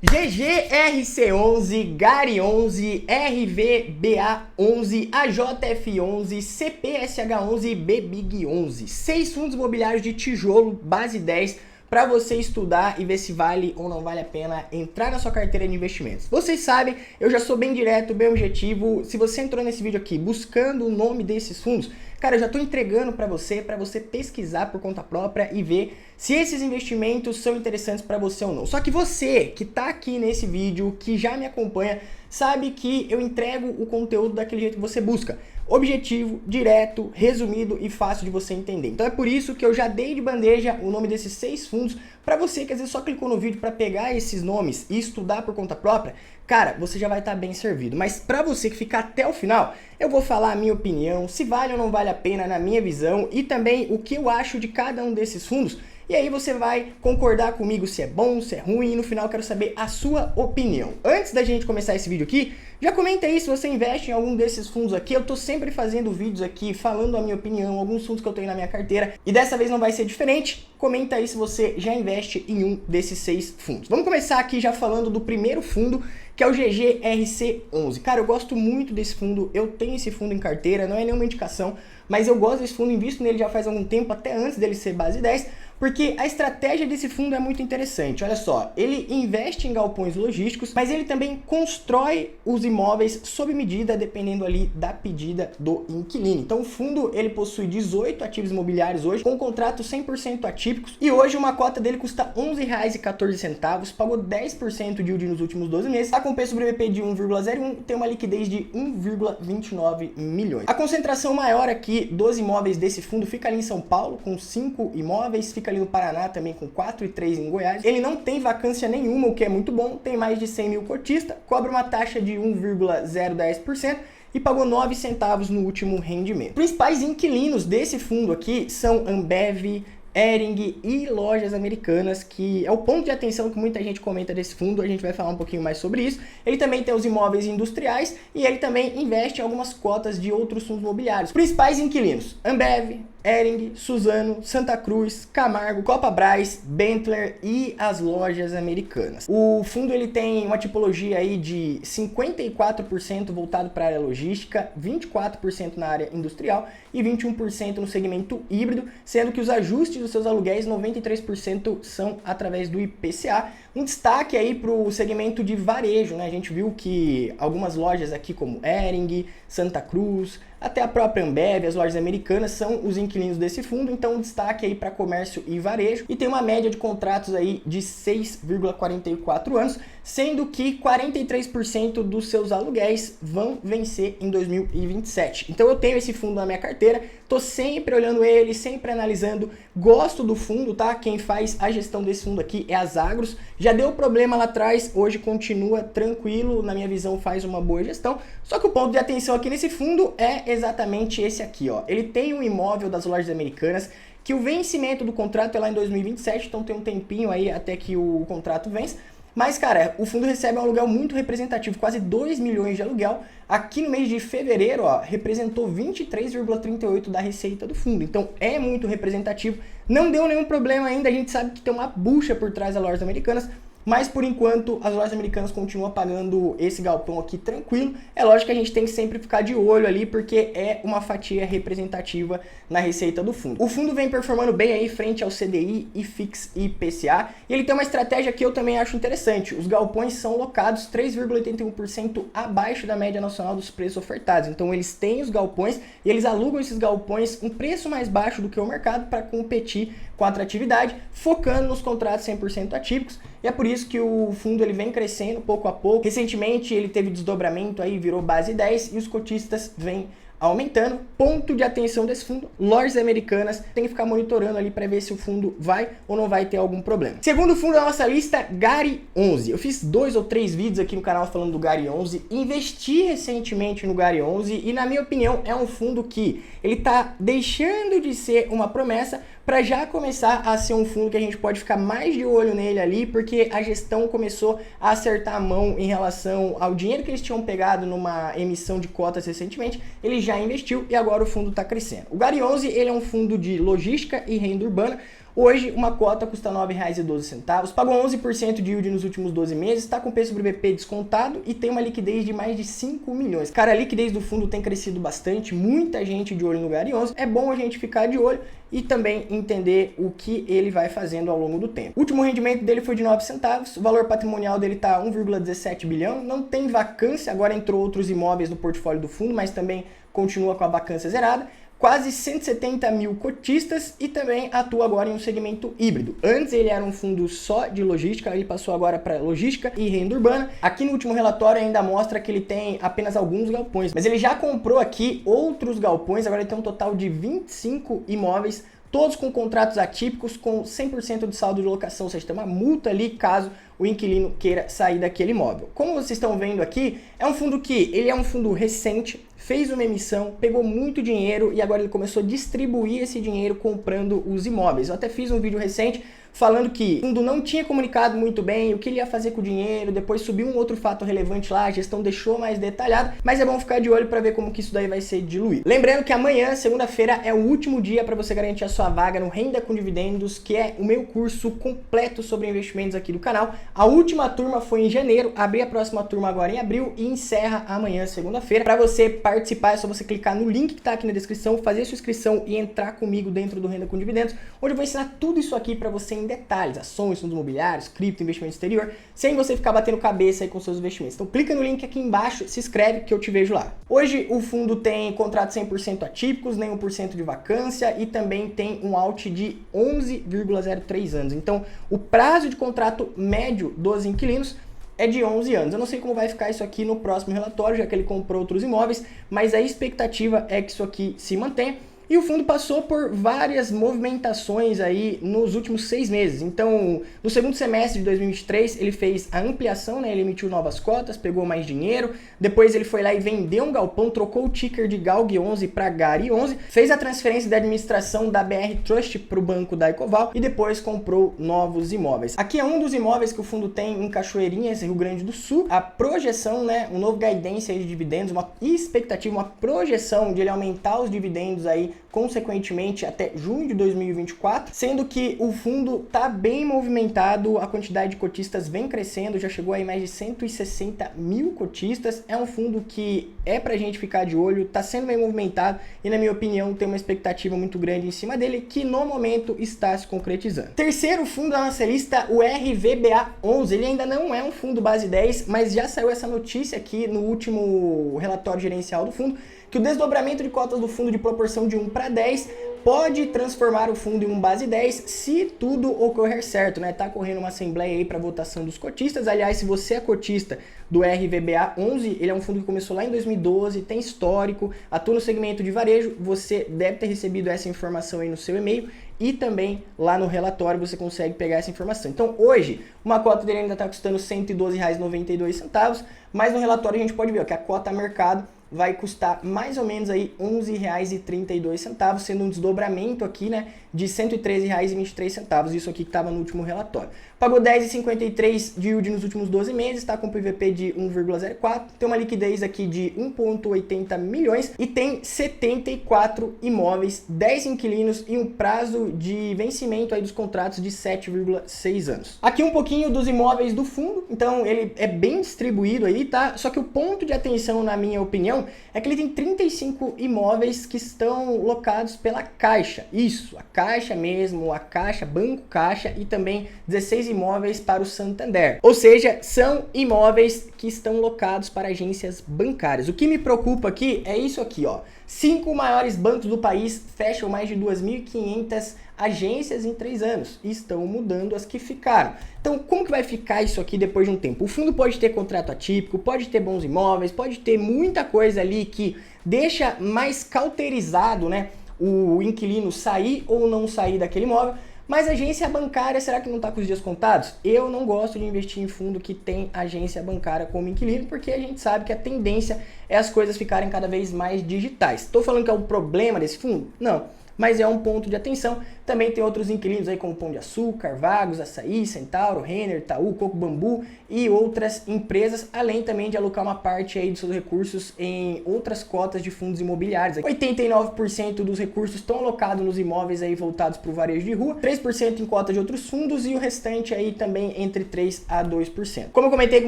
GGRC11, GARI11, RVBA11, AJF11, CPSH11 e BBIG11. 6 fundos imobiliários de tijolo, base 10, para você estudar e ver se vale ou não vale a pena entrar na sua carteira de investimentos. Vocês sabem, eu já sou bem direto, bem objetivo. Se você entrou nesse vídeo aqui buscando o nome desses fundos, cara, eu já estou entregando para você pesquisar por conta própria e ver se esses investimentos são interessantes para você ou não. Só que você que está aqui nesse vídeo, que já me acompanha, sabe que eu entrego o conteúdo daquele jeito que você busca. Objetivo, direto, resumido e fácil de você entender. Então é por isso que eu já dei de bandeja o nome desses 6 fundos para você que às vezes só clicou no vídeo para pegar esses nomes e estudar por conta própria. Cara, você já vai estar bem servido. Mas para você que ficar até o final, eu vou falar a minha opinião, se vale ou não vale a pena na minha visão e também o que eu acho de cada um desses fundos. E aí você vai concordar comigo se é bom, se é ruim, e no final eu quero saber a sua opinião. Antes da gente começar esse vídeo aqui, já comenta aí se você investe em algum desses fundos aqui. Eu tô sempre fazendo vídeos aqui, falando a minha opinião, alguns fundos que eu tenho na minha carteira. E dessa vez não vai ser diferente. Comenta aí se você já investe em um desses 6 fundos. Vamos começar aqui já falando do primeiro fundo, que é o GGRC11. Cara, eu gosto muito desse fundo, eu tenho esse fundo em carteira, não é nenhuma indicação, mas eu gosto desse fundo, invisto nele já faz algum tempo, até antes dele ser base 10, porque a estratégia desse fundo é muito interessante. Olha só, ele investe em galpões logísticos, mas ele também constrói os imóveis sob medida, dependendo ali da pedida do inquilino. Então o fundo, ele possui 18 ativos imobiliários hoje, com contratos 100% atípicos, e hoje uma cota dele custa R$ 11,14, pagou 10% de yield nos últimos 12 meses, está com preço sobre VP de 1,01, tem uma liquidez de 1,29 milhões. A concentração maior aqui dos imóveis desse fundo fica ali em São Paulo, com 5 imóveis, fica ali no Paraná também com 4 e 3 em Goiás. Ele não tem vacância nenhuma, o que é muito bom, tem mais de 100 mil cotistas, cobra uma taxa de 1,010% e pagou 9 centavos no último rendimento. Os principais inquilinos desse fundo aqui são Ambev, Hering e Lojas Americanas, que é o ponto de atenção que muita gente comenta desse fundo. A gente vai falar um pouquinho mais sobre isso. Ele também tem os imóveis industriais e ele também investe em algumas cotas de outros fundos imobiliários. Os principais inquilinos: Ambev, Hering, Suzano, Santa Cruz, Camargo, Copabras, Benteler e as Lojas Americanas. O fundo ele tem uma tipologia aí de 54% voltado para a área logística, 24% na área industrial e 21% no segmento híbrido, sendo que os ajustes dos seus aluguéis, 93% são através do IPCA. Um destaque aí para o segmento de varejo, né? A gente viu que algumas lojas aqui como Hering, Santa Cruz, até a própria Ambev, as Lojas Americanas, são os inquilinos desse fundo, então um destaque aí para comércio e varejo. E tem uma média de contratos aí de 6,44 anos, sendo que 43% dos seus aluguéis vão vencer em 2027. Então eu tenho esse fundo na minha carteira, tô sempre olhando ele, sempre analisando, gosto do fundo, tá? Quem faz a gestão desse fundo aqui é a Zagros. Já deu problema lá atrás, hoje continua tranquilo, na minha visão faz uma boa gestão. Só que o ponto de atenção aqui nesse fundo é exatamente esse aqui, ó. Ele tem um imóvel das Lojas Americanas, que o vencimento do contrato é lá em 2027, então tem um tempinho aí até que o contrato vence. Mas, cara, o fundo recebe um aluguel muito representativo, quase 2 milhões de aluguel. Aqui no mês de fevereiro, ó, representou 23,38% da receita do fundo. Então, é muito representativo. Não deu nenhum problema ainda. A gente sabe que tem uma bucha por trás das Lojas Americanas. Mas, por enquanto, as Lojas Americanas continuam pagando esse galpão aqui tranquilo. É lógico que a gente tem que sempre ficar de olho ali, porque é uma fatia representativa na receita do fundo. O fundo vem performando bem aí frente ao CDI, IFIX e IPCA. E ele tem uma estratégia que eu também acho interessante. Os galpões são locados 3,81% abaixo da média nacional dos preços ofertados. Então, eles têm os galpões e eles alugam esses galpões um preço mais baixo do que o mercado para competir com a atratividade, focando nos contratos 100% atípicos. E é por isso que o fundo ele vem crescendo pouco a pouco. Recentemente ele teve desdobramento aí, virou base 10 e os cotistas vêm aumentando. Ponto de atenção desse fundo: Lojas Americanas. Tem que ficar monitorando ali para ver se o fundo vai ou não vai ter algum problema. Segundo fundo da nossa lista, GARI11. Eu fiz 2 ou 3 vídeos aqui no canal falando do GARI11. Investi recentemente no GARI11 e, na minha opinião, é um fundo que ele tá deixando de ser uma promessa para já começar a ser um fundo que a gente pode ficar mais de olho nele ali, porque a gestão começou a acertar a mão em relação ao dinheiro que eles tinham pegado numa emissão de cotas recentemente. Ele já investiu e agora o fundo está crescendo. O GARI11 ele é um fundo de logística e renda urbana. Hoje, uma cota custa R$ 9,12, pagou 11% de yield nos últimos 12 meses, está com o P sobre BP descontado e tem uma liquidez de mais de 5 milhões. Cara, a liquidez do fundo tem crescido bastante, muita gente de olho no Gari11, é bom a gente ficar de olho e também entender o que ele vai fazendo ao longo do tempo. O último rendimento dele foi de 9 centavos, o valor patrimonial dele está 1,17 bilhão, não tem vacância, agora entrou outros imóveis no portfólio do fundo, mas também continua com a vacância zerada. Quase 170 mil cotistas e também atua agora em um segmento híbrido. Antes ele era um fundo só de logística, ele passou agora para logística e renda urbana. Aqui no último relatório ainda mostra que ele tem apenas alguns galpões, mas ele já comprou aqui outros galpões, agora ele tem um total de 25 imóveis, todos com contratos atípicos com 100% de saldo de locação, ou seja, tem uma multa ali caso o inquilino queira sair daquele imóvel. Como vocês estão vendo aqui, é um fundo que ele é um fundo recente, fez uma emissão, pegou muito dinheiro e agora ele começou a distribuir esse dinheiro comprando os imóveis. Eu até fiz um vídeo recente falando que o fundo não tinha comunicado muito bem o que ele ia fazer com o dinheiro, depois subiu um outro fato relevante lá, a gestão deixou mais detalhado, mas é bom ficar de olho para ver como que isso daí vai ser diluído. Lembrando que amanhã, segunda-feira, é o último dia para você garantir a sua vaga no Renda com Dividendos, que é o meu curso completo sobre investimentos aqui do canal. A última turma foi em janeiro, abri a próxima turma agora em abril e encerra amanhã, segunda-feira. Para você participar é só você clicar no link que está aqui na descrição, fazer sua inscrição e entrar comigo dentro do Renda com Dividendos, onde eu vou ensinar tudo isso aqui para você em detalhes, ações, fundos imobiliários, cripto, investimento exterior, sem você ficar batendo cabeça aí com seus investimentos. Então clica no link aqui embaixo, se inscreve que eu te vejo lá. Hoje o fundo tem contratos 100% atípicos, nem 1% de vacância e também tem um out de 11,03 anos. Então o prazo de contrato médio dos inquilinos é de 11 anos. Eu não sei como vai ficar isso aqui no próximo relatório, já que ele comprou outros imóveis, mas a expectativa é que isso aqui se mantenha. E o fundo passou por várias movimentações aí nos últimos 6 meses. Então, no segundo semestre de 2023, ele fez a ampliação, né? Ele emitiu novas cotas, pegou mais dinheiro. Depois ele foi lá e vendeu um galpão, trocou o ticker de GALG11 para GARI11, fez a transferência da administração da BR Trust para o banco da Ecoval e depois comprou novos imóveis. Aqui é um dos imóveis que o fundo tem em Cachoeirinhas, Rio Grande do Sul. A projeção, né? Um novo guidance aí de dividendos, uma expectativa, uma projeção de ele aumentar os dividendos aí consequentemente até junho de 2024, sendo que o fundo está bem movimentado, a quantidade de cotistas vem crescendo, já chegou aí mais de 160 mil cotistas, é um fundo que é pra gente ficar de olho, está sendo bem movimentado e na minha opinião tem uma expectativa muito grande em cima dele que no momento está se concretizando. Terceiro fundo da nossa lista, o RVBA11, ele ainda não é um fundo base 10, mas já saiu essa notícia aqui no último relatório gerencial do fundo, que o desdobramento de cotas do fundo de proporção de 1 para 10 pode transformar o fundo em um base 10 se tudo ocorrer certo, né? Tá correndo uma assembleia aí para votação dos cotistas. Aliás, se você é cotista do RVBA11, ele é um fundo que começou lá em 2012, tem histórico, atua no segmento de varejo, você deve ter recebido essa informação aí no seu e-mail e também lá no relatório você consegue pegar essa informação. Então hoje, uma cota dele ainda está custando R$ 112,92, mas no relatório a gente pode ver ó, que a cota a mercado vai custar mais ou menos aí R$ 11,32, sendo um desdobramento aqui, né, de R$ 113,23, isso aqui que estava no último relatório. Pagou 10,53 de yield nos últimos 12 meses, está com PVP de 1,04, tem uma liquidez aqui de 1,80 milhões e tem 74 imóveis, 10 inquilinos e um prazo de vencimento aí dos contratos de 7,6 anos. Aqui um pouquinho dos imóveis do fundo, então ele é bem distribuído aí, tá? Só que o ponto de atenção, na minha opinião, é que ele tem 35 imóveis que estão locados pela Caixa. Isso, a Caixa mesmo, a Caixa, Banco Caixa e também 16 imóveis para o Santander. Ou seja, são imóveis que estão locados para agências bancárias. O que me preocupa aqui é isso aqui, ó. 5 maiores bancos do país fecham mais de 2.500 agências em 3 anos e estão mudando as que ficaram. Então, como que vai ficar isso aqui depois de um tempo? O fundo pode ter contrato atípico, pode ter bons imóveis, pode ter muita coisa ali que deixa mais cauterizado, né, o inquilino sair ou não sair daquele imóvel. Mas a agência bancária, será que não está com os dias contados? Eu não gosto de investir em fundo que tem agência bancária como inquilino, porque a gente sabe que a tendência é as coisas ficarem cada vez mais digitais. Estou falando que é o problema desse fundo? Não. mas é um ponto de atenção. Também tem outros inquilinos aí como Pão de Açúcar, Vagos, Açaí, Centauro, Renner, Itaú, Coco Bambu e outras empresas, além também de alocar uma parte aí dos seus recursos em outras cotas de fundos imobiliários. 89% dos recursos estão alocados nos imóveis aí voltados para o varejo de rua, 3% em cotas de outros fundos e o restante aí também entre 3 a 2%. Como eu comentei com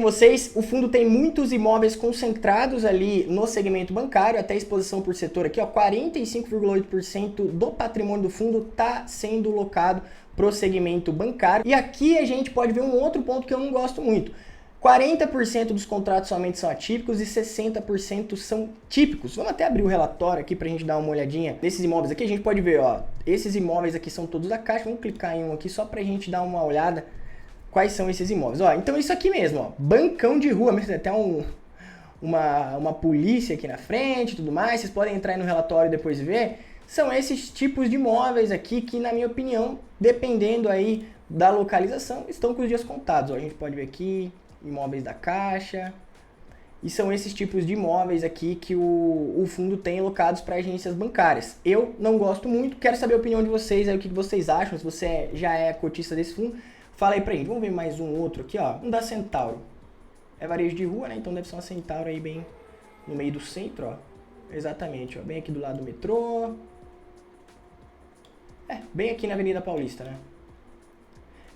vocês, o fundo tem muitos imóveis concentrados ali no segmento bancário, até a exposição por setor aqui, ó, 45,8% do patrimônio do fundo está sendo locado para o segmento bancário. E aqui a gente pode ver um outro ponto que eu não gosto muito. 40% dos contratos somente são atípicos e 60% são típicos. Vamos até abrir o relatório aqui para a gente dar uma olhadinha nesses imóveis aqui. A gente pode ver, ó, esses imóveis aqui são todos da Caixa. Vamos clicar em um aqui só para a gente dar uma olhada quais são esses imóveis. Ó, então isso aqui mesmo, ó, bancão de rua, mas tem até uma polícia aqui na frente e tudo mais. Vocês podem entrar aí no relatório e depois ver. São esses tipos de imóveis aqui que, na minha opinião, dependendo aí da localização, estão com os dias contados. Ó, a gente pode ver aqui, imóveis da Caixa. E são esses tipos de imóveis aqui que o fundo tem alocados para agências bancárias. Eu não gosto muito, quero saber a opinião de vocês, aí, o que vocês acham, se você já é cotista desse fundo. Fala aí pra gente. Vamos ver mais um outro aqui, ó. Um da Centauro. É varejo de rua, né? Então deve ser uma Centauro aí bem no meio do centro, ó. Exatamente, ó. Bem aqui do lado do metrô. Bem aqui na Avenida Paulista, né?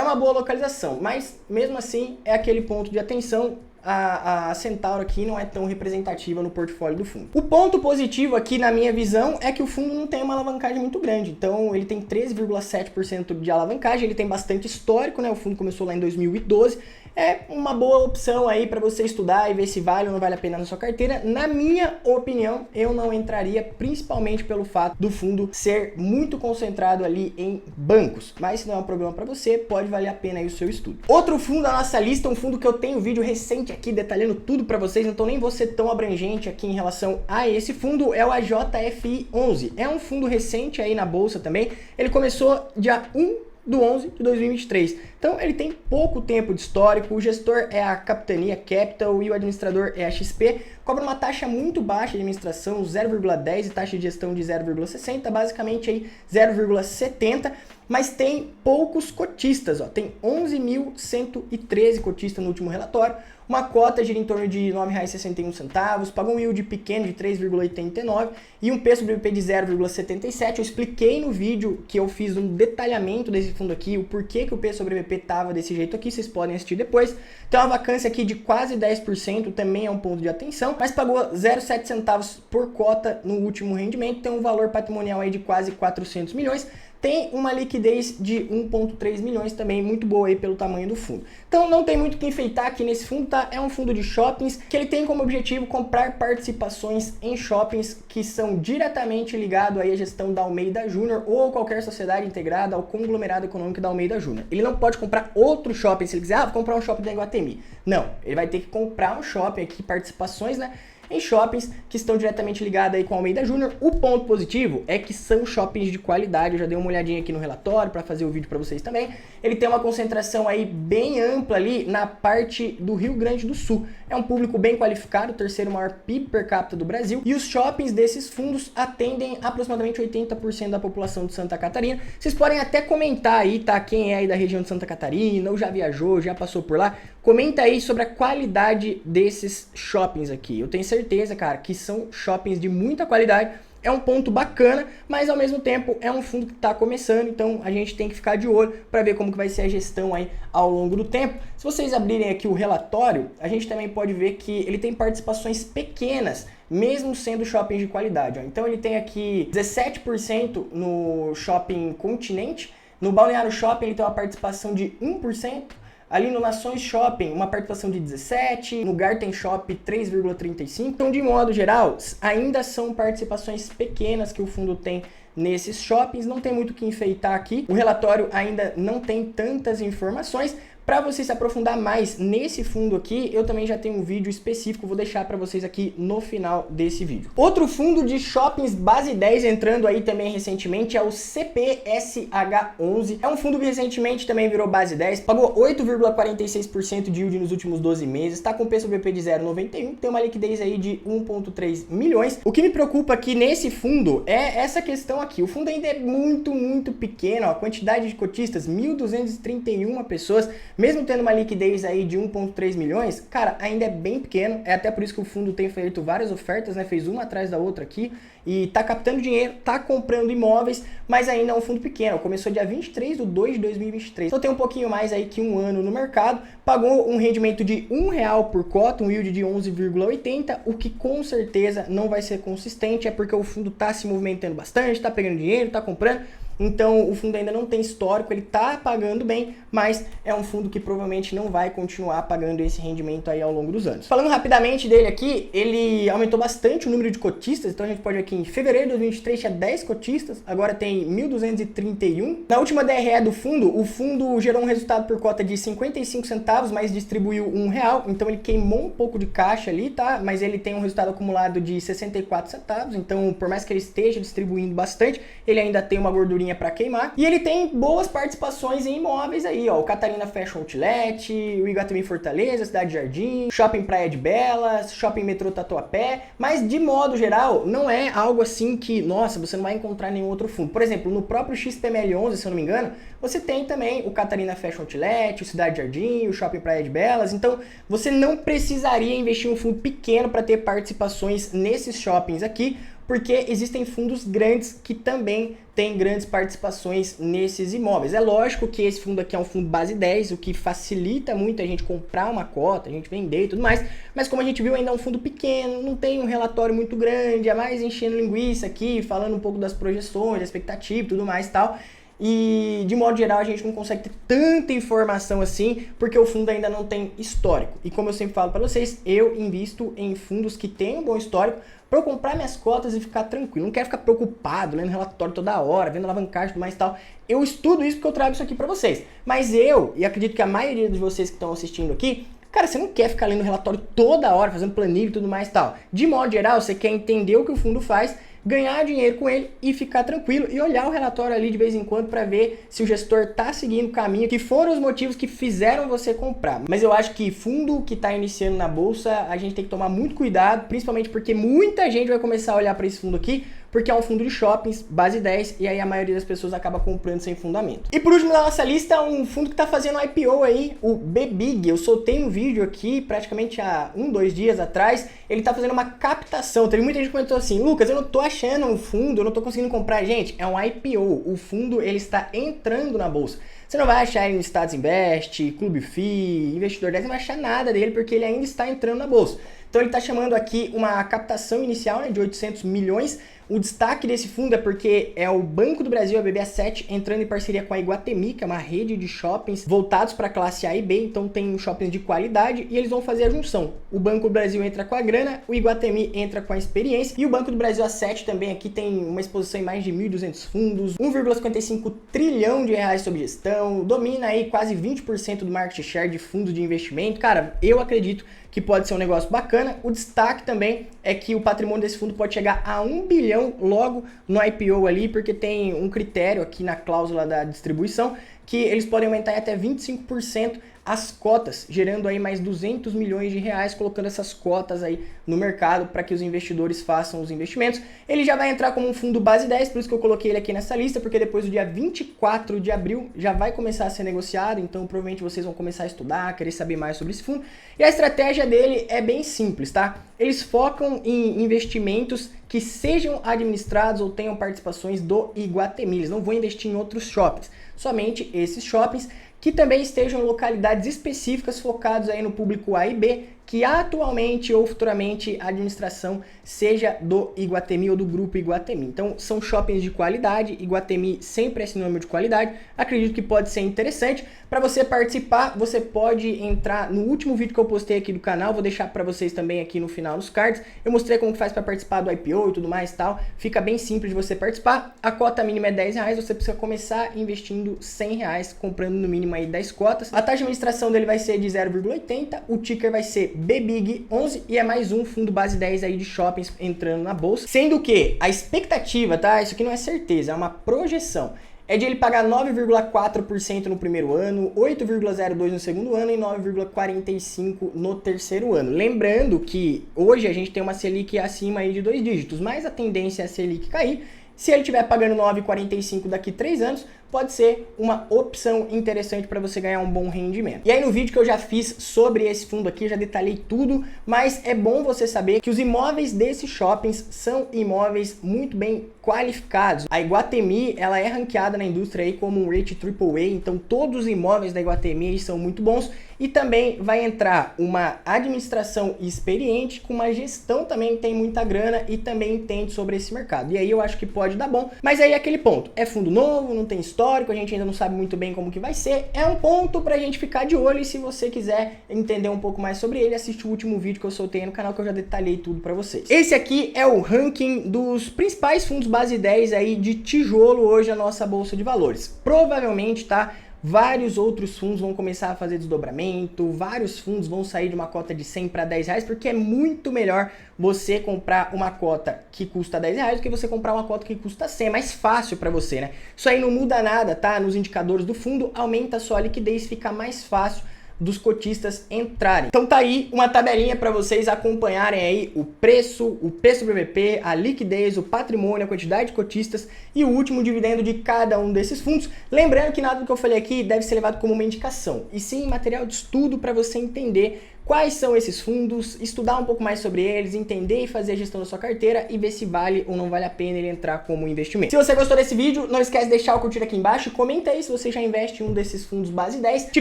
É uma boa localização, mas mesmo assim é aquele ponto de atenção. A Centauro aqui não é tão representativa no portfólio do fundo. O ponto positivo aqui, na minha visão, é que o fundo não tem uma alavancagem muito grande. Então, ele tem 13,7% de alavancagem, ele tem bastante histórico, né? O fundo começou lá em 2012. É uma boa opção aí para você estudar e ver se vale ou não vale a pena na sua carteira. Na minha opinião, eu não entraria, principalmente pelo fato do fundo ser muito concentrado ali em bancos. Mas se não é um problema para você, pode valer a pena aí o seu estudo. Outro fundo da nossa lista, um fundo que eu tenho vídeo recente aqui detalhando tudo para vocês, então nem vou ser tão abrangente aqui em relação a esse fundo, é o AJFI11. É um fundo recente aí na bolsa também. Ele começou dia 1/11/2023. Então ele tem pouco tempo de histórico, o gestor é a Capitania Capital e o administrador é a XP. Cobra uma taxa muito baixa de administração, 0,10 e taxa de gestão de 0,60, basicamente aí 0,70, mas tem poucos cotistas, ó. Tem 11.113 cotistas no último relatório. Uma cota gira em torno de R$ 9,61, pagou um yield pequeno de 3,89 e um P sobre IP de 0,77. Eu expliquei no vídeo que eu fiz um detalhamento desse fundo aqui, o porquê que o P sobre IP estava desse jeito aqui, vocês podem assistir depois. Tem uma vacância aqui de quase 10%, também é um ponto de atenção, mas pagou 0,7 centavos por cota no último rendimento, tem um valor patrimonial aí de quase 400 milhões. Tem uma liquidez de 1,3 milhões também, muito boa aí pelo tamanho do fundo. Então não tem muito o que enfeitar aqui nesse fundo, tá? É um fundo de shoppings que ele tem como objetivo comprar participações em shoppings que são diretamente ligados aí à gestão da Almeida Júnior ou qualquer sociedade integrada ao conglomerado econômico da Almeida Júnior. Ele não pode comprar outro shopping se ele quiser, vou comprar um shopping da Iguatemi. Não, ele vai ter que comprar um shopping aqui, participações, né? Em shoppings que estão diretamente ligados aí com a Almeida Júnior. O ponto positivo é que são shoppings de qualidade. Eu já dei uma olhadinha aqui no relatório para fazer o vídeo para vocês também. Ele tem uma concentração aí bem ampla ali na parte do Rio Grande do Sul. É um público bem qualificado, o terceiro maior PIB per capita do Brasil. E os shoppings desses fundos atendem aproximadamente 80% da população de Santa Catarina. Vocês podem até comentar aí, tá? Quem é aí da região de Santa Catarina, ou já viajou, já passou por lá. Comenta aí sobre a qualidade desses shoppings aqui. Eu tenho certeza, cara, que são shoppings de muita qualidade. É um ponto bacana, mas ao mesmo tempo é um fundo que está começando, então a gente tem que ficar de olho para ver como que vai ser a gestão aí ao longo do tempo. Se vocês abrirem aqui o relatório, a gente também pode ver que ele tem participações pequenas, mesmo sendo shoppings de qualidade. Ó. Então ele tem aqui 17% no Shopping Continente, no Balneário Shopping ele tem uma participação de 1%, ali no Nações Shopping, uma participação de 17%, no Garten Shopping, 3,35%. Então, de modo geral, ainda são participações pequenas que o fundo tem nesses shoppings, não tem muito o que enfeitar aqui. O relatório ainda não tem tantas informações, Para você se aprofundar mais nesse fundo aqui, eu também já tenho um vídeo específico, vou deixar para vocês aqui no final desse vídeo. Outro fundo de shoppings base 10 entrando aí também recentemente é o CPSH11. É um fundo que recentemente também virou base 10, pagou 8,46% de yield nos últimos 12 meses, está com PSVP de 0,91, tem uma liquidez aí de 1,3 milhões. O que me preocupa aqui nesse fundo é essa questão aqui. O fundo ainda é muito pequeno, ó, a quantidade de cotistas, 1.231 pessoas, mesmo tendo uma liquidez aí de 1,3 milhões, cara, ainda é bem pequeno. É até por isso que o fundo tem feito várias ofertas, né? Fez uma atrás da outra aqui e tá captando dinheiro, tá comprando imóveis, mas ainda é um fundo pequeno. Começou dia 23 de 2 de 2023. Então tem um pouquinho mais aí que um ano no mercado. Pagou um rendimento de R$1 por cota, um yield de 11,80, o que com certeza não vai ser consistente, é porque o fundo tá se movimentando bastante, tá pegando dinheiro, tá comprando. Então o fundo ainda não tem histórico, ele está pagando bem, mas é um fundo que provavelmente não vai continuar pagando esse rendimento aí ao longo dos anos. Falando rapidamente dele aqui, ele aumentou bastante o número de cotistas, então a gente pode ver aqui em fevereiro de 2023 tinha 10 cotistas, agora tem 1.231. Na última DRE do fundo, o fundo gerou um resultado por cota de 55 centavos, mas distribuiu R$1, então ele queimou um pouco de caixa ali, tá? Mas ele tem um resultado acumulado de 64 centavos, então por mais que ele esteja distribuindo bastante, ele ainda tem uma gordurinha para queimar. E ele tem boas participações em imóveis aí, ó, o Catarina Fashion Outlet, o Iguatemi Fortaleza, Cidade Jardim, Shopping Praia de Belas, Shopping Metrô Tatuapé, mas de modo geral não é algo assim que, nossa, você não vai encontrar em nenhum outro fundo. Por exemplo, no próprio XPML11, se eu não me engano, você tem também o Catarina Fashion Outlet, o Cidade Jardim, o Shopping Praia de Belas, então você não precisaria investir em um fundo pequeno para ter participações nesses shoppings aqui, porque existem fundos grandes que também têm grandes participações nesses imóveis. É lógico que esse fundo aqui é um fundo base 10, o que facilita muito a gente comprar uma cota, a gente vender e tudo mais, mas como a gente viu ainda é um fundo pequeno, não tem um relatório muito grande, é mais enchendo linguiça aqui, falando um pouco das projeções, da expectativa e tudo mais e tal. E de modo geral a gente não consegue ter tanta informação assim, porque o fundo ainda não tem histórico. E como eu sempre falo para vocês, eu invisto em fundos que têm um bom histórico para eu comprar minhas cotas e ficar tranquilo. Não quero ficar preocupado, lendo relatório toda hora, vendo alavancagem e tudo mais e tal. Eu estudo isso porque eu trago isso aqui para vocês. Mas e acredito que a maioria de vocês que estão assistindo aqui, cara, você não quer ficar lendo relatório toda hora, fazendo planilha e tudo mais e tal. De modo geral, você quer entender o que o fundo faz, ganhar dinheiro com ele e ficar tranquilo e olhar o relatório ali de vez em quando para ver se o gestor está seguindo o caminho, que foram os motivos que fizeram você comprar. Mas eu acho que fundo que está iniciando na bolsa, a gente tem que tomar muito cuidado, principalmente porque muita gente vai começar a olhar para esse fundo aqui, porque é um fundo de shoppings, base 10, e aí a maioria das pessoas acaba comprando sem fundamento. E por último na nossa lista, um fundo que está fazendo IPO aí, o BBIG. Eu soltei um vídeo aqui praticamente há 2 dias atrás, ele está fazendo uma captação. Teve muita gente que comentou assim, Lucas, eu não tô achando um fundo, eu não tô conseguindo comprar. Gente, é um IPO, o fundo ele está entrando na bolsa. Você não vai achar ele no Status Invest, Clube FI, Investidor 10, você não vai achar nada dele porque ele ainda está entrando na bolsa. Então ele está chamando aqui uma captação inicial, né, de 800 milhões. O destaque desse fundo é porque é o Banco do Brasil, a BB7, entrando em parceria com a Iguatemi, que é uma rede de shoppings voltados para a classe A e B, então tem shoppings de qualidade e eles vão fazer a junção. O Banco do Brasil entra com a grana, o Iguatemi entra com a experiência e o Banco do Brasil A7 também aqui tem uma exposição em mais de 1.200 fundos, 1,55 trilhão de reais sob gestão, domina aí quase 20% do market share de fundos de investimento. Cara, eu acredito que pode ser um negócio bacana. O destaque também é que o patrimônio desse fundo pode chegar a 1 bilhão logo no IPO ali, porque tem um critério aqui na cláusula da distribuição que eles podem aumentar em até 25% as cotas, gerando aí mais 200 milhões de reais, colocando essas cotas aí no mercado para que os investidores façam os investimentos. Ele já vai entrar como um fundo base 10, por isso que eu coloquei ele aqui nessa lista, porque depois do dia 24 de abril já vai começar a ser negociado, então provavelmente vocês vão começar a estudar, querer saber mais sobre esse fundo. E a estratégia dele é bem simples, tá? Eles focam em investimentos que sejam administrados ou tenham participações do Iguatemi. Eles não vão investir em outros shoppings, somente esses shoppings que também estejam em localidades específicas focados aí no público A e B, que atualmente ou futuramente a administração seja do Iguatemi ou do grupo Iguatemi. Então são shoppings de qualidade, Iguatemi sempre é sinônimo de qualidade, acredito que pode ser interessante. Para você participar, você pode entrar no último vídeo que eu postei aqui do canal, vou deixar para vocês também aqui no final nos cards. Eu mostrei como que faz para participar do IPO e tudo mais e tal, fica bem simples de você participar. A cota mínima é R$10, você precisa começar investindo R$100, comprando no mínimo aí 10 cotas. A taxa de administração dele vai ser de 0,80, o ticker vai ser BBIG11 e é mais um fundo base 10 aí de shoppings entrando na bolsa. Sendo que a expectativa, tá? Isso aqui não é certeza, é uma projeção. É de ele pagar 9,4% no primeiro ano, 8,02% no segundo ano e 9,45% no terceiro ano. Lembrando que hoje a gente tem uma Selic acima aí de 2 dígitos, mas a tendência é a Selic cair. Se ele estiver pagando 9,45% daqui 3 anos, pode ser uma opção interessante para você ganhar um bom rendimento. E aí no vídeo que eu já fiz sobre esse fundo aqui, eu já detalhei tudo, mas é bom você saber que os imóveis desses shoppings são imóveis muito bem qualificados. A Iguatemi, ela é ranqueada na indústria aí como um rate AAA, então todos os imóveis da Iguatemi são muito bons e também vai entrar uma administração experiente com uma gestão também que tem muita grana e também entende sobre esse mercado. E aí eu acho que pode dar bom, mas aí é aquele ponto, é fundo novo, não tem histórico, a gente ainda não sabe muito bem como que vai ser, é um ponto pra gente ficar de olho e se você quiser entender um pouco mais sobre ele, assiste o último vídeo que eu soltei aí no canal que eu já detalhei tudo pra vocês. Esse aqui é o ranking dos principais fundos base 10 aí de tijolo hoje na nossa bolsa de valores. Provavelmente, tá? Vários outros fundos vão começar a fazer desdobramento, vários fundos vão sair de uma cota de 100 para 10 reais, porque é muito melhor você comprar uma cota que custa 10 reais do que você comprar uma cota que custa 100, é mais fácil para você, né? Isso aí não muda nada, tá? Nos indicadores do fundo, aumenta só a liquidez, fica mais fácil dos cotistas entrarem. Então tá aí uma tabelinha para vocês acompanharem aí o preço do BVP, a liquidez, o patrimônio, a quantidade de cotistas e o último dividendo de cada um desses fundos. Lembrando que nada do que eu falei aqui deve ser levado como uma indicação, e sim material de estudo para você entender quais são esses fundos, estudar um pouco mais sobre eles, entender e fazer a gestão da sua carteira e ver se vale ou não vale a pena ele entrar como investimento. Se você gostou desse vídeo, não esquece de deixar o curtir aqui embaixo, comenta aí se você já investe em um desses fundos base 10. Te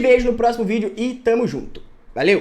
vejo no próximo vídeo e tamo junto. Valeu!